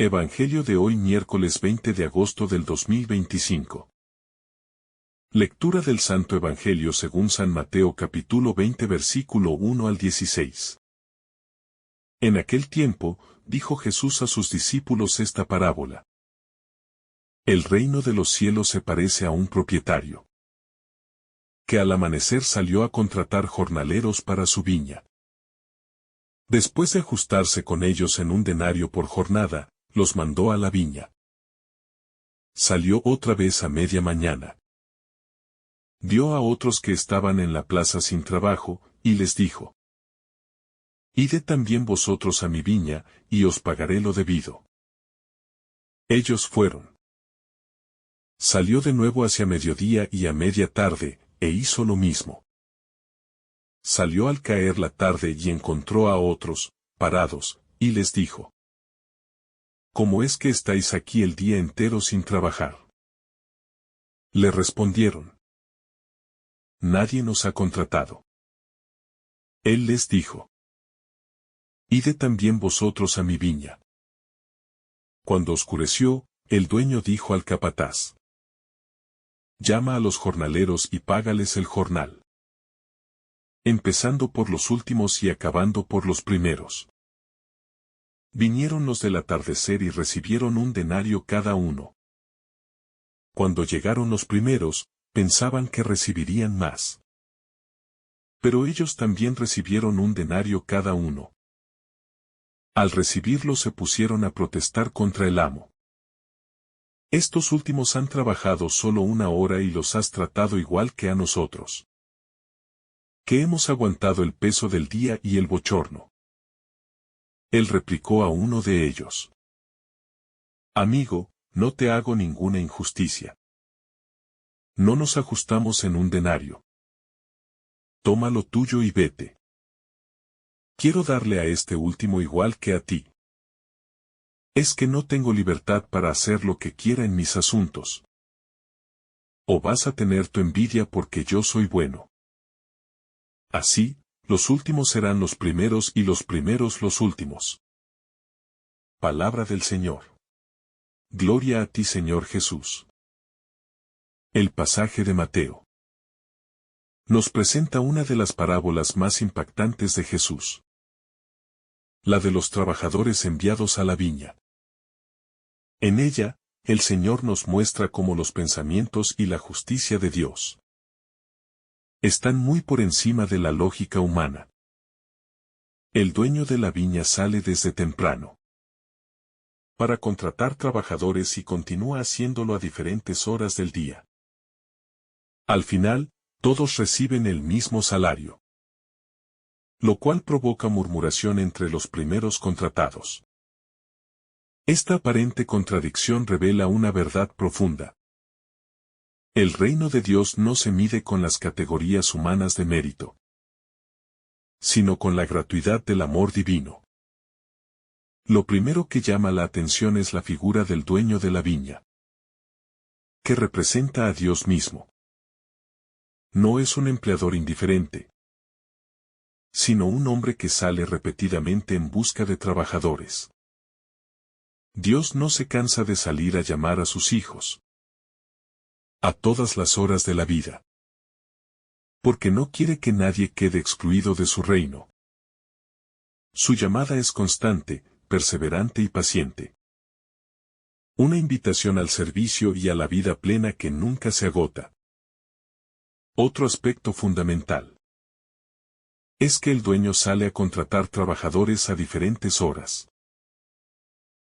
Evangelio de hoy miércoles 20 de agosto del 2025. Lectura del Santo Evangelio según San Mateo capítulo 20 versículo 1 al 16. En aquel tiempo, dijo Jesús a sus discípulos esta parábola. El reino de los cielos se parece a un propietario, que al amanecer salió a contratar jornaleros para su viña. Después de ajustarse con ellos en un denario por jornada, los mandó a la viña. Salió otra vez a media mañana. Dio a otros que estaban en la plaza sin trabajo, y les dijo: Id también vosotros a mi viña, y os pagaré lo debido. Ellos fueron. Salió de nuevo hacia mediodía y a media tarde, e hizo lo mismo. Salió al caer la tarde y encontró a otros, parados, y les dijo: ¿Cómo es que estáis aquí el día entero sin trabajar? Le respondieron: Nadie nos ha contratado. Él les dijo: Id también vosotros a mi viña. Cuando oscureció, el dueño dijo al capataz: Llama a los jornaleros y págales el jornal, empezando por los últimos y acabando por los primeros. Vinieron los del atardecer y recibieron un denario cada uno. Cuando llegaron los primeros, pensaban que recibirían más. Pero ellos también recibieron un denario cada uno. Al recibirlo se pusieron a protestar contra el amo. Estos últimos han trabajado solo una hora y los has tratado igual que a nosotros, que hemos aguantado el peso del día y el bochorno. Él replicó a uno de ellos: Amigo, no te hago ninguna injusticia. No nos ajustamos en un denario. Toma lo tuyo y vete. Quiero darle a este último igual que a ti. ¿Es que no tengo libertad para hacer lo que quiera en mis asuntos? ¿O vas a tener tu envidia porque yo soy bueno? Así, los últimos serán los primeros y los primeros los últimos. Palabra del Señor. Gloria a ti, Señor Jesús. El pasaje de Mateo nos presenta una de las parábolas más impactantes de Jesús. La de los trabajadores enviados a la viña. En ella, el Señor nos muestra cómo los pensamientos y la justicia de Dios están muy por encima de la lógica humana. El dueño de la viña sale desde temprano para contratar trabajadores y continúa haciéndolo a diferentes horas del día. Al final, todos reciben el mismo salario, lo cual provoca murmuración entre los primeros contratados. Esta aparente contradicción revela una verdad profunda. El reino de Dios no se mide con las categorías humanas de mérito, sino con la gratuidad del amor divino. Lo primero que llama la atención es la figura del dueño de la viña, que representa a Dios mismo. No es un empleador indiferente, sino un hombre que sale repetidamente en busca de trabajadores. Dios no se cansa de salir a llamar a sus hijos a todas las horas de la vida, porque no quiere que nadie quede excluido de su reino. Su llamada es constante, perseverante y paciente. Una invitación al servicio y a la vida plena que nunca se agota. Otro aspecto fundamental es que el dueño sale a contratar trabajadores a diferentes horas.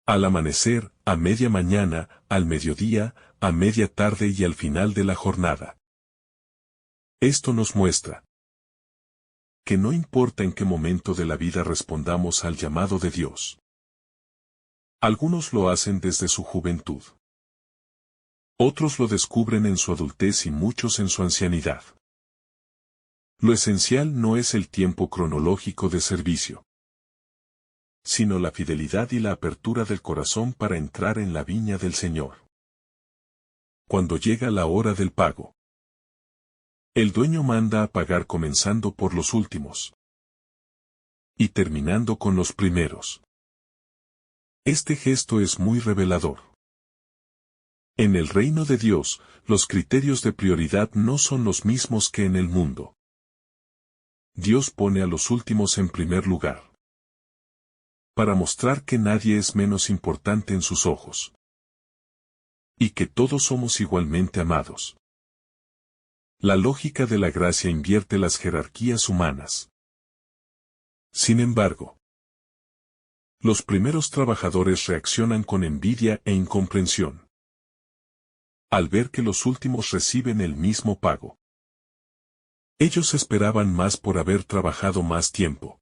Al amanecer, a media mañana, al mediodía, a media tarde y al final de la jornada. Esto nos muestra que no importa en qué momento de la vida respondamos al llamado de Dios. Algunos lo hacen desde su juventud. Otros lo descubren en su adultez y muchos en su ancianidad. Lo esencial no es el tiempo cronológico de servicio, sino la fidelidad y la apertura del corazón para entrar en la viña del Señor. Cuando llega la hora del pago, el dueño manda a pagar comenzando por los últimos y terminando con los primeros. Este gesto es muy revelador. En el reino de Dios, los criterios de prioridad no son los mismos que en el mundo. Dios pone a los últimos en primer lugar, para mostrar que nadie es menos importante en sus ojos, y que todos somos igualmente amados. La lógica de la gracia invierte las jerarquías humanas. Sin embargo, los primeros trabajadores reaccionan con envidia e incomprensión al ver que los últimos reciben el mismo pago. Ellos esperaban más por haber trabajado más tiempo.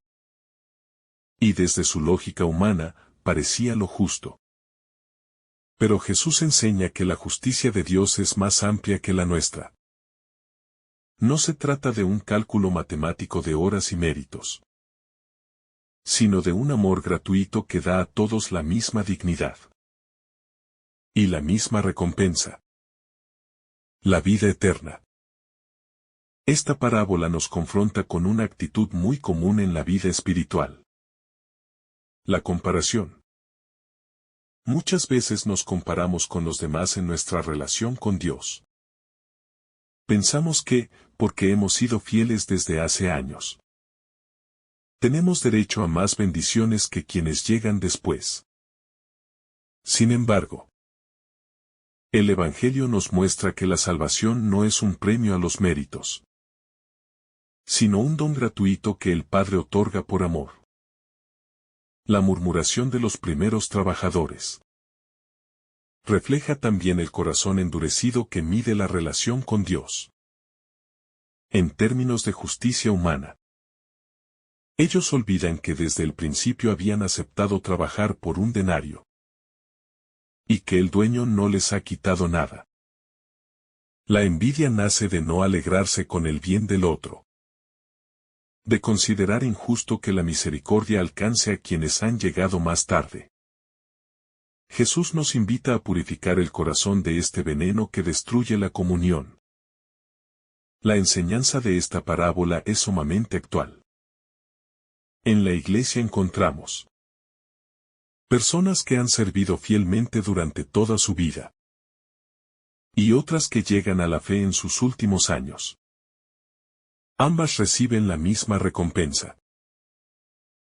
Y desde su lógica humana, parecía lo justo. Pero Jesús enseña que la justicia de Dios es más amplia que la nuestra. No se trata de un cálculo matemático de horas y méritos, sino de un amor gratuito que da a todos la misma dignidad y la misma recompensa: la vida eterna. Esta parábola nos confronta con una actitud muy común en la vida espiritual: la comparación. Muchas veces nos comparamos con los demás en nuestra relación con Dios. Pensamos que, porque hemos sido fieles desde hace años, tenemos derecho a más bendiciones que quienes llegan después. Sin embargo, el Evangelio nos muestra que la salvación no es un premio a los méritos, sino un don gratuito que el Padre otorga por amor. La murmuración de los primeros trabajadores refleja también el corazón endurecido que mide la relación con Dios en términos de justicia humana. Ellos olvidan que desde el principio habían aceptado trabajar por un denario, y que el dueño no les ha quitado nada. La envidia nace de no alegrarse con el bien del otro, de considerar injusto que la misericordia alcance a quienes han llegado más tarde. Jesús nos invita a purificar el corazón de este veneno que destruye la comunión. La enseñanza de esta parábola es sumamente actual. En la iglesia encontramos personas que han servido fielmente durante toda su vida, y otras que llegan a la fe en sus últimos años. Ambas reciben la misma recompensa: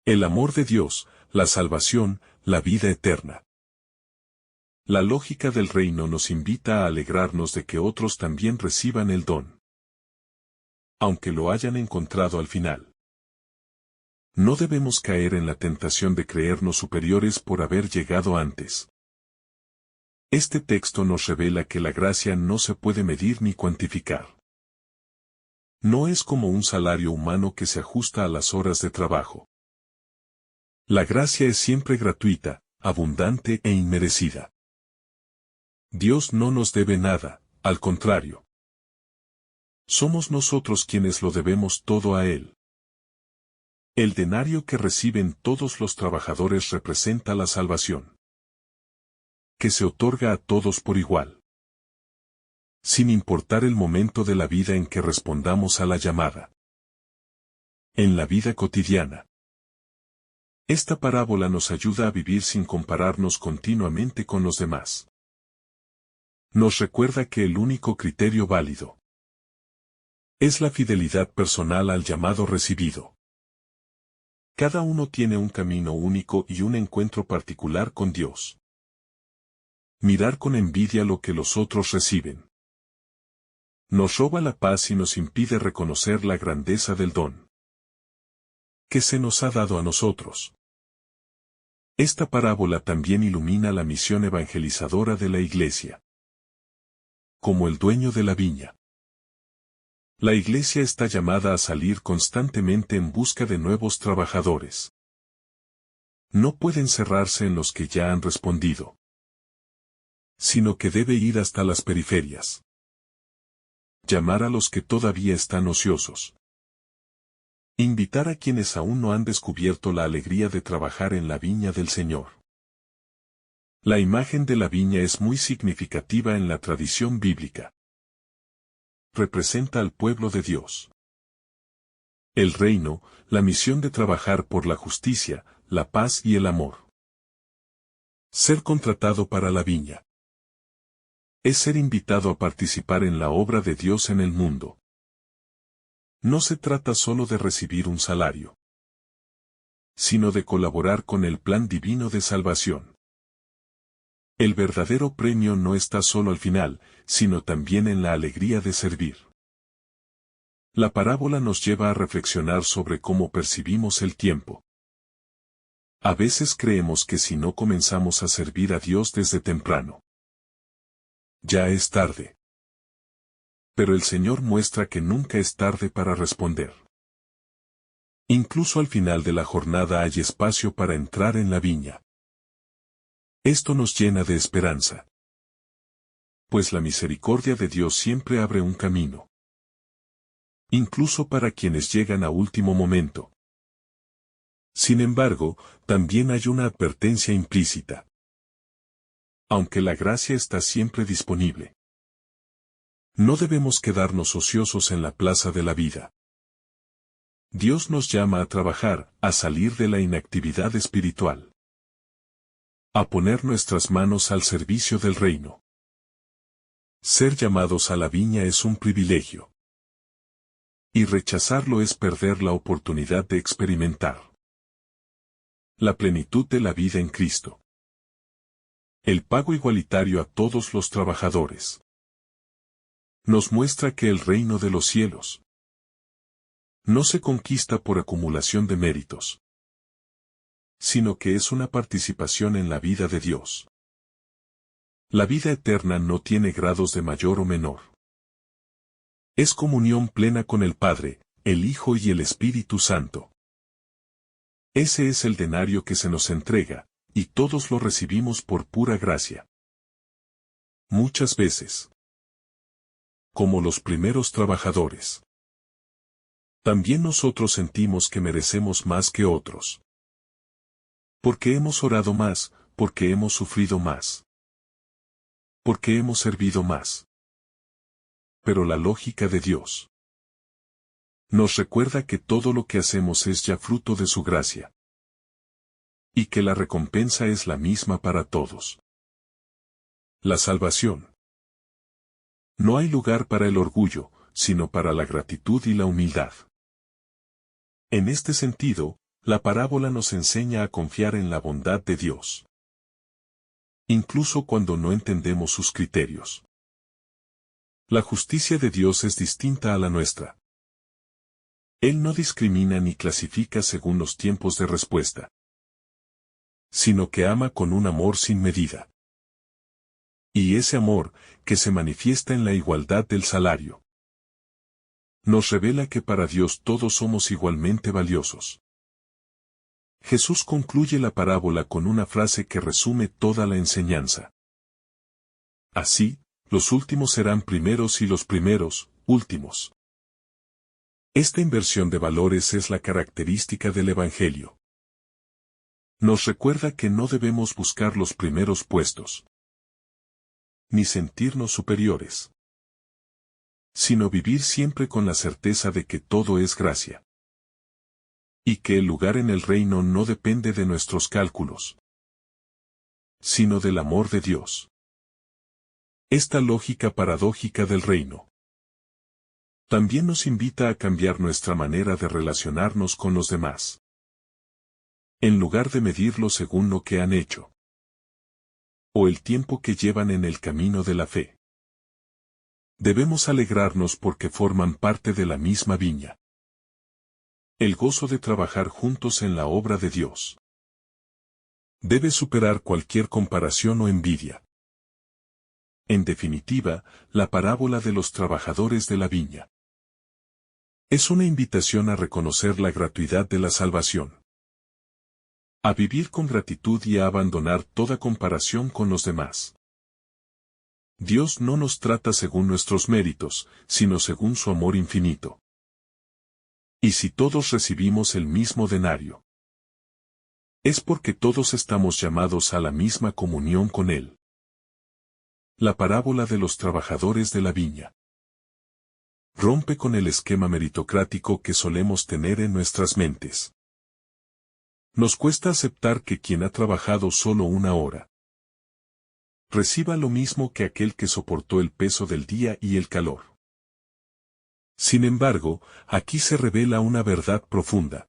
el amor de Dios, la salvación, la vida eterna. La lógica del reino nos invita a alegrarnos de que otros también reciban el don, aunque lo hayan encontrado al final. No debemos caer en la tentación de creernos superiores por haber llegado antes. Este texto nos revela que la gracia no se puede medir ni cuantificar. No es como un salario humano que se ajusta a las horas de trabajo. La gracia es siempre gratuita, abundante e inmerecida. Dios no nos debe nada, al contrario. Somos nosotros quienes lo debemos todo a Él. El denario que reciben todos los trabajadores representa la salvación, que se otorga a todos por igual, sin importar el momento de la vida en que respondamos a la llamada. En la vida cotidiana, esta parábola nos ayuda a vivir sin compararnos continuamente con los demás. Nos recuerda que el único criterio válido es la fidelidad personal al llamado recibido. Cada uno tiene un camino único y un encuentro particular con Dios. Mirar con envidia lo que los otros reciben nos roba la paz y nos impide reconocer la grandeza del don que se nos ha dado a nosotros. Esta parábola también ilumina la misión evangelizadora de la Iglesia. Como el dueño de la viña, la Iglesia está llamada a salir constantemente en busca de nuevos trabajadores. No pueden cerrarse en los que ya han respondido, sino que debe ir hasta las periferias. Llamar a los que todavía están ociosos. Invitar a quienes aún no han descubierto la alegría de trabajar en la viña del Señor. La imagen de la viña es muy significativa en la tradición bíblica. Representa al pueblo de Dios. El reino, la misión de trabajar por la justicia, la paz y el amor. Ser contratado para la viña. Es ser invitado a participar en la obra de Dios en el mundo. No se trata solo de recibir un salario, sino de colaborar con el plan divino de salvación. El verdadero premio no está solo al final, sino también en la alegría de servir. La parábola nos lleva a reflexionar sobre cómo percibimos el tiempo. A veces creemos que si no comenzamos a servir a Dios desde temprano, ya es tarde. Pero el Señor muestra que nunca es tarde para responder. Incluso al final de la jornada hay espacio para entrar en la viña. Esto nos llena de esperanza. Pues la misericordia de Dios siempre abre un camino. Incluso para quienes llegan a último momento. Sin embargo, también hay una advertencia implícita. Aunque la gracia está siempre disponible, no debemos quedarnos ociosos en la plaza de la vida. Dios nos llama a trabajar, a salir de la inactividad espiritual, a poner nuestras manos al servicio del reino. Ser llamados a la viña es un privilegio. Y rechazarlo es perder la oportunidad de experimentar la plenitud de la vida en Cristo. El pago igualitario a todos los trabajadores nos muestra que el reino de los cielos no se conquista por acumulación de méritos, sino que es una participación en la vida de Dios. La vida eterna no tiene grados de mayor o menor. Es comunión plena con el Padre, el Hijo y el Espíritu Santo. Ese es el denario que se nos entrega, y todos lo recibimos por pura gracia. Muchas veces, como los primeros trabajadores, también nosotros sentimos que merecemos más que otros. Porque hemos orado más, porque hemos sufrido más, porque hemos servido más. Pero la lógica de Dios nos recuerda que todo lo que hacemos es ya fruto de su gracia. Y que la recompensa es la misma para todos. La salvación. No hay lugar para el orgullo, sino para la gratitud y la humildad. En este sentido, la parábola nos enseña a confiar en la bondad de Dios. Incluso cuando no entendemos sus criterios. La justicia de Dios es distinta a la nuestra. Él no discrimina ni clasifica según los tiempos de respuesta, sino que ama con un amor sin medida. Y ese amor, que se manifiesta en la igualdad del salario, nos revela que para Dios todos somos igualmente valiosos. Jesús concluye la parábola con una frase que resume toda la enseñanza. Así, los últimos serán primeros y los primeros, últimos. Esta inversión de valores es la característica del Evangelio. Nos recuerda que no debemos buscar los primeros puestos, ni sentirnos superiores, sino vivir siempre con la certeza de que todo es gracia. Y que el lugar en el reino no depende de nuestros cálculos, sino del amor de Dios. Esta lógica paradójica del reino también nos invita a cambiar nuestra manera de relacionarnos con los demás. En lugar de medirlo según lo que han hecho, o el tiempo que llevan en el camino de la fe, debemos alegrarnos porque forman parte de la misma viña. El gozo de trabajar juntos en la obra de Dios debe superar cualquier comparación o envidia. En definitiva, la parábola de los trabajadores de la viña es una invitación a reconocer la gratuidad de la salvación, a vivir con gratitud y a abandonar toda comparación con los demás. Dios no nos trata según nuestros méritos, sino según su amor infinito. Y si todos recibimos el mismo denario, es porque todos estamos llamados a la misma comunión con Él. La parábola de los trabajadores de la viña rompe con el esquema meritocrático que solemos tener en nuestras mentes. Nos cuesta aceptar que quien ha trabajado solo una hora, reciba lo mismo que aquel que soportó el peso del día y el calor. Sin embargo, aquí se revela una verdad profunda.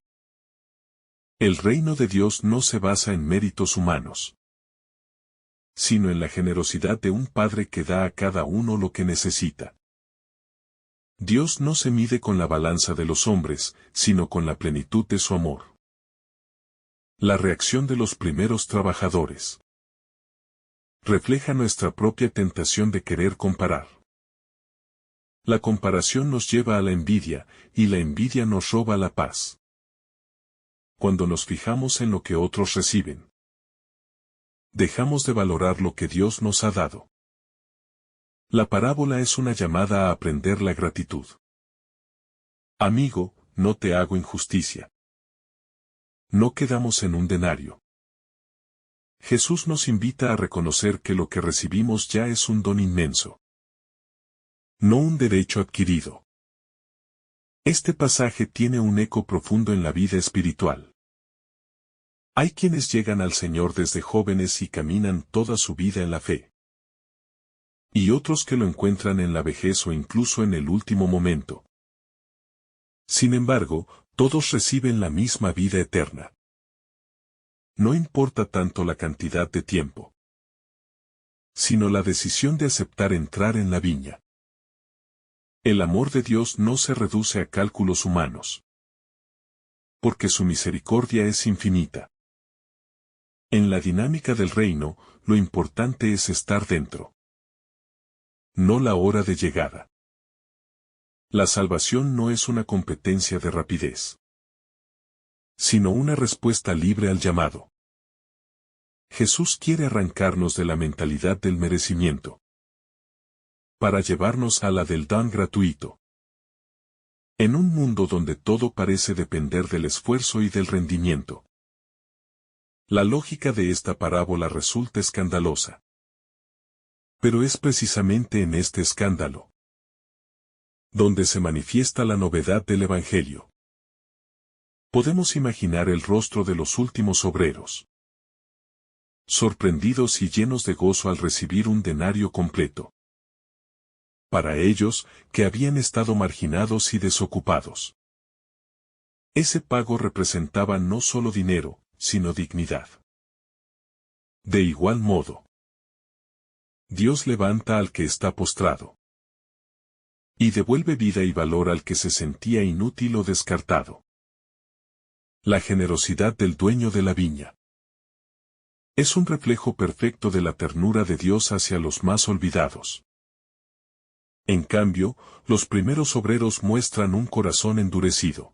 El reino de Dios no se basa en méritos humanos, sino en la generosidad de un Padre que da a cada uno lo que necesita. Dios no se mide con la balanza de los hombres, sino con la plenitud de su amor. La reacción de los primeros trabajadores refleja nuestra propia tentación de querer comparar. La comparación nos lleva a la envidia, y la envidia nos roba la paz. Cuando nos fijamos en lo que otros reciben, dejamos de valorar lo que Dios nos ha dado. La parábola es una llamada a aprender la gratitud. Amigo, no te hago injusticia. No quedamos en un denario. Jesús nos invita a reconocer que lo que recibimos ya es un don inmenso, no un derecho adquirido. Este pasaje tiene un eco profundo en la vida espiritual. Hay quienes llegan al Señor desde jóvenes y caminan toda su vida en la fe. Y otros que lo encuentran en la vejez o incluso en el último momento. Sin embargo, todos reciben la misma vida eterna. No importa tanto la cantidad de tiempo, sino la decisión de aceptar entrar en la viña. El amor de Dios no se reduce a cálculos humanos, porque su misericordia es infinita. En la dinámica del reino, lo importante es estar dentro, no la hora de llegada. La salvación no es una competencia de rapidez, sino una respuesta libre al llamado. Jesús quiere arrancarnos de la mentalidad del merecimiento, para llevarnos a la del don gratuito. En un mundo donde todo parece depender del esfuerzo y del rendimiento, la lógica de esta parábola resulta escandalosa. Pero es precisamente en este escándalo donde se manifiesta la novedad del Evangelio. Podemos imaginar el rostro de los últimos obreros, sorprendidos y llenos de gozo al recibir un denario completo. Para ellos, que habían estado marginados y desocupados, ese pago representaba no solo dinero, sino dignidad. De igual modo, Dios levanta al que está postrado, y devuelve vida y valor al que se sentía inútil o descartado. La generosidad del dueño de la viña es un reflejo perfecto de la ternura de Dios hacia los más olvidados. En cambio, los primeros obreros muestran un corazón endurecido.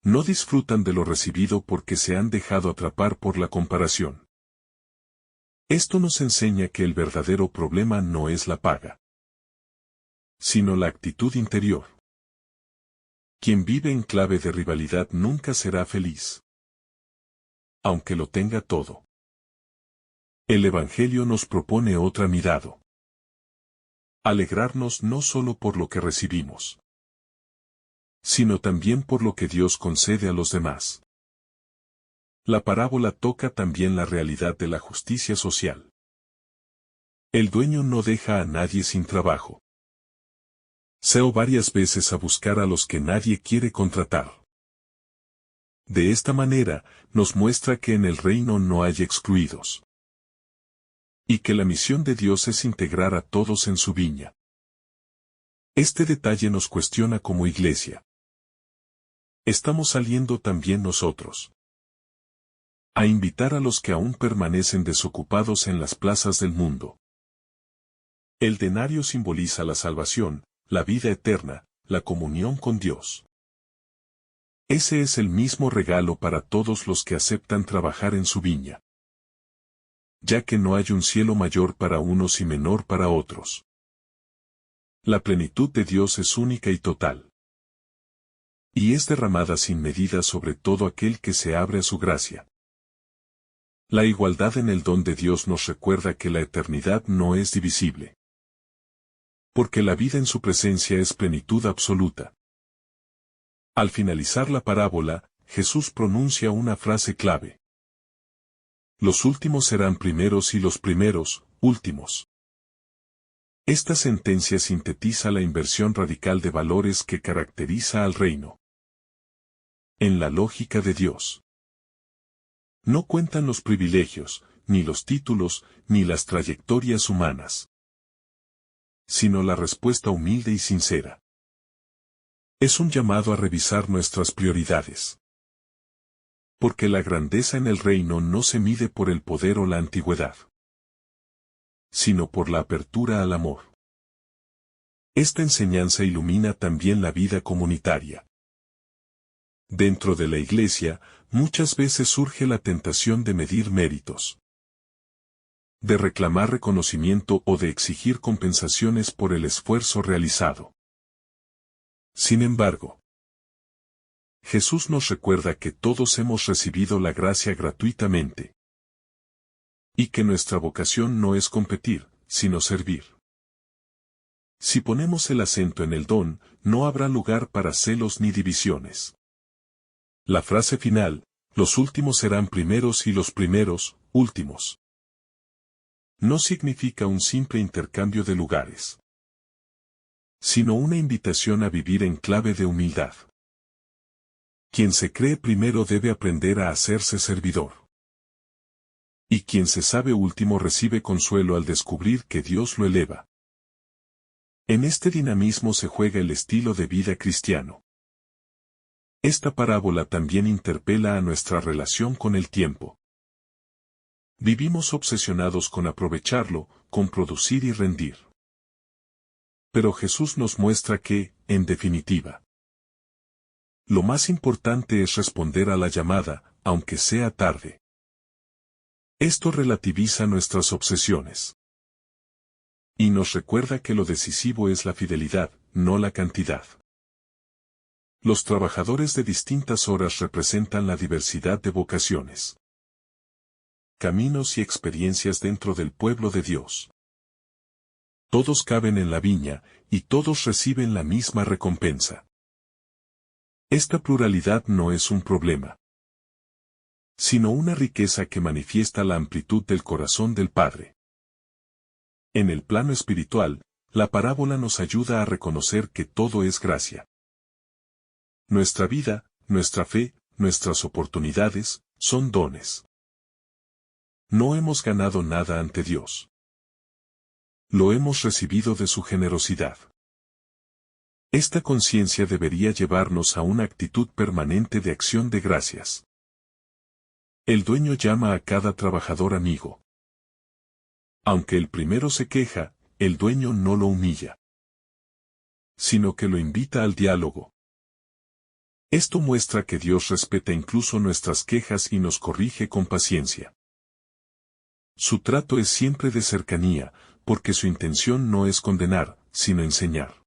No disfrutan de lo recibido porque se han dejado atrapar por la comparación. Esto nos enseña que el verdadero problema no es la paga, sino la actitud interior. Quien vive en clave de rivalidad nunca será feliz, aunque lo tenga todo. El Evangelio nos propone otra mirada. Alegrarnos no solo por lo que recibimos, sino también por lo que Dios concede a los demás. La parábola toca también la realidad de la justicia social. El dueño no deja a nadie sin trabajo. Salió varias veces a buscar a los que nadie quiere contratar. De esta manera, nos muestra que en el reino no hay excluidos, y que la misión de Dios es integrar a todos en su viña. Este detalle nos cuestiona como iglesia. ¿Estamos saliendo también nosotros a invitar a los que aún permanecen desocupados en las plazas del mundo? El denario simboliza la salvación, la vida eterna, la comunión con Dios. Ese es el mismo regalo para todos los que aceptan trabajar en su viña, ya que no hay un cielo mayor para unos y menor para otros. La plenitud de Dios es única y total, y es derramada sin medida sobre todo aquel que se abre a su gracia. La igualdad en el don de Dios nos recuerda que la eternidad no es divisible, porque la vida en su presencia es plenitud absoluta. Al finalizar la parábola, Jesús pronuncia una frase clave. los últimos serán primeros y los primeros, últimos. Esta sentencia sintetiza la inversión radical de valores que caracteriza al reino. En la lógica de Dios, no cuentan los privilegios, ni los títulos, ni las trayectorias humanas, sino la respuesta humilde y sincera. Es un llamado a revisar nuestras prioridades. Porque la grandeza en el reino no se mide por el poder o la antigüedad, sino por la apertura al amor. Esta enseñanza ilumina también la vida comunitaria. Dentro de la Iglesia, muchas veces surge la tentación de medir méritos, de reclamar reconocimiento o de exigir compensaciones por el esfuerzo realizado. Sin embargo, Jesús nos recuerda que todos hemos recibido la gracia gratuitamente, y que nuestra vocación no es competir, sino servir. Si ponemos el acento en el don, no habrá lugar para celos ni divisiones. La frase final, los últimos serán primeros y los primeros, últimos, no significa un simple intercambio de lugares, sino una invitación a vivir en clave de humildad. Quien se cree primero debe aprender a hacerse servidor. Y quien se sabe último recibe consuelo al descubrir que Dios lo eleva. En este dinamismo se juega el estilo de vida cristiano. Esta parábola también interpela a nuestra relación con el tiempo. Vivimos obsesionados con aprovecharlo, con producir y rendir. Pero Jesús nos muestra que, en definitiva, lo más importante es responder a la llamada, aunque sea tarde. Esto relativiza nuestras obsesiones. Y nos recuerda que lo decisivo es la fidelidad, no la cantidad. Los trabajadores de distintas horas representan la diversidad de vocaciones, caminos y experiencias dentro del pueblo de Dios. Todos caben en la viña, y todos reciben la misma recompensa. Esta pluralidad no es un problema, sino una riqueza que manifiesta la amplitud del corazón del Padre. En el plano espiritual, la parábola nos ayuda a reconocer que todo es gracia. Nuestra vida, nuestra fe, nuestras oportunidades, son dones. No hemos ganado nada ante Dios. Lo hemos recibido de su generosidad. Esta conciencia debería llevarnos a una actitud permanente de acción de gracias. El dueño llama a cada trabajador amigo. Aunque el primero se queja, el dueño no lo humilla, sino que lo invita al diálogo. Esto muestra que Dios respeta incluso nuestras quejas y nos corrige con paciencia. Su trato es siempre de cercanía, porque su intención no es condenar, sino enseñar.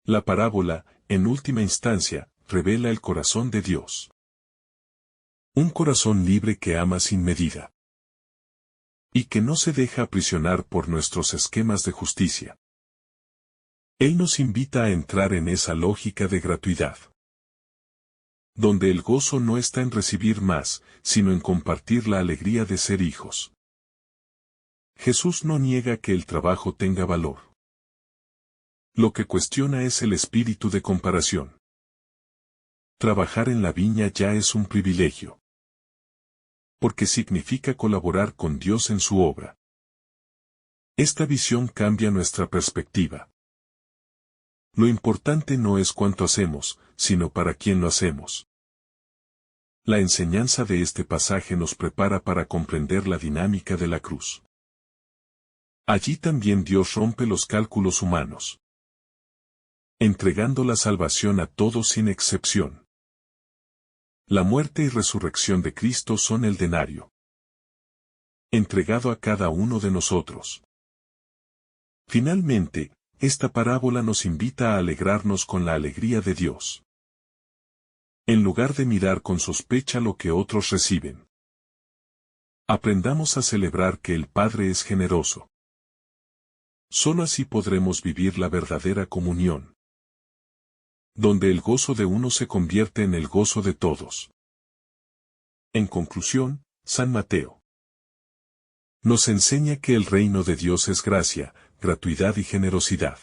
La parábola, en última instancia, revela el corazón de Dios. Un corazón libre que ama sin medida. Y que no se deja aprisionar por nuestros esquemas de justicia. Él nos invita a entrar en esa lógica de gratuidad, donde el gozo no está en recibir más, sino en compartir la alegría de ser hijos. Jesús no niega que el trabajo tenga valor. Lo que cuestiona es el espíritu de comparación. Trabajar en la viña ya es un privilegio, porque significa colaborar con Dios en su obra. Esta visión cambia nuestra perspectiva. Lo importante no es cuánto hacemos, sino para quién lo hacemos. La enseñanza de este pasaje nos prepara para comprender la dinámica de la cruz. Allí también Dios rompe los cálculos humanos, entregando la salvación a todos sin excepción. La muerte y resurrección de Cristo son el denario, entregado a cada uno de nosotros. Finalmente, esta parábola nos invita a alegrarnos con la alegría de Dios. En lugar de mirar con sospecha lo que otros reciben, aprendamos a celebrar que el Padre es generoso. Solo así podremos vivir la verdadera comunión, donde el gozo de uno se convierte en el gozo de todos. En conclusión, San Mateo. Nos enseña que el reino de Dios es gracia, gratuidad y generosidad.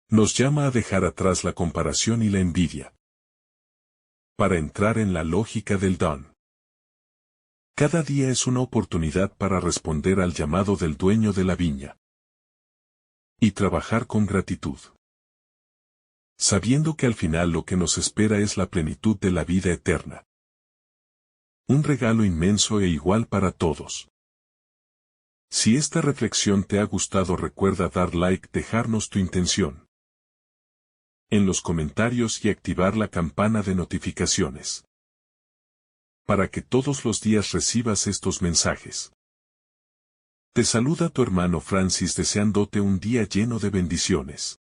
Nos llama a dejar atrás la comparación y la envidia, para entrar en la lógica del don. Cada día es una oportunidad para responder al llamado del dueño de la viña y trabajar con gratitud, sabiendo que al final lo que nos espera es la plenitud de la vida eterna. Un regalo inmenso e igual para todos. Si esta reflexión te ha gustado, recuerda dar like, dejarnos tu intención en los comentarios y activar la campana de notificaciones, para que todos los días recibas estos mensajes. Te saluda tu hermano Francis deseándote un día lleno de bendiciones.